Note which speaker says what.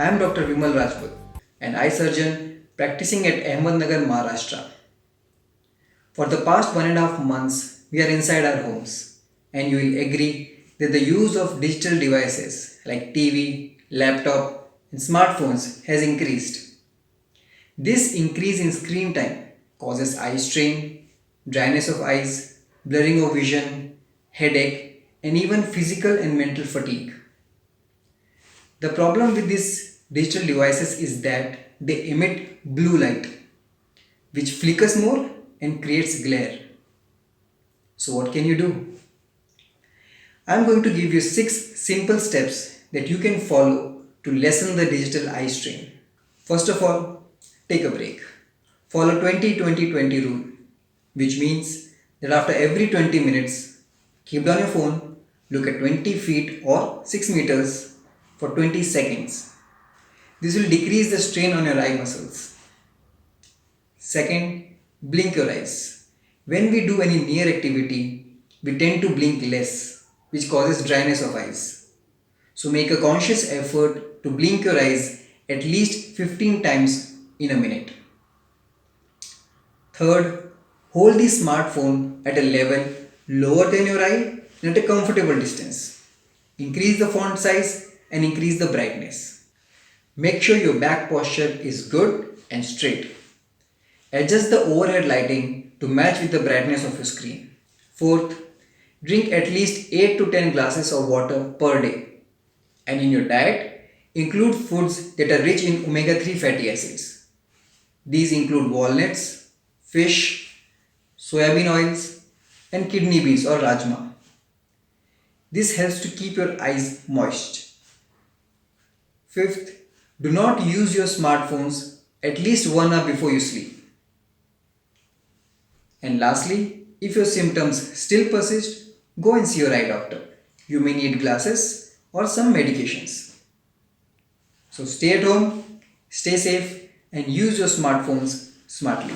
Speaker 1: I am Dr. Vimal Rajput, an eye surgeon practicing at Ahmednagar, Maharashtra. For the past 1.5 months, we are inside our homes, and you will agree that the use of digital devices like TV, laptop, and smartphones has increased. This increase in screen time causes eye strain, dryness of eyes, blurring of vision, headache, and even physical and mental fatigue. The problem with these digital devices is that they emit blue light, which flickers more and creates glare. So, what can you do? I am going to give you 6 simple steps that you can follow to lessen the digital eye strain. First of all, take a break. Follow 20-20-20 rule, which means that after every 20 minutes, keep down your phone, look at 20 feet or 6 meters for 20 seconds. This will decrease the strain on your eye muscles. Second, blink your eyes. When we do any near activity, we tend to blink less, which causes dryness of eyes. So make a conscious effort to blink your eyes at least 15 times in a minute. Third, hold the smartphone at a level lower than your eye and at a comfortable distance. Increase the font size and increase the brightness. Make sure your back posture is good and straight. Adjust the overhead lighting to match with the brightness of your screen. Fourth, drink at least 8 to 10 glasses of water per day. And in your diet, include foods that are rich in omega-3 fatty acids. These include walnuts, fish, soybean oils, and kidney beans or rajma. This helps to keep your eyes moist. Fifth, do not use your smartphones at least 1 hour before you sleep. And lastly, if your symptoms still persist, go and see your eye doctor. You may need glasses or some medications. So stay at home, stay safe, and use your smartphones smartly.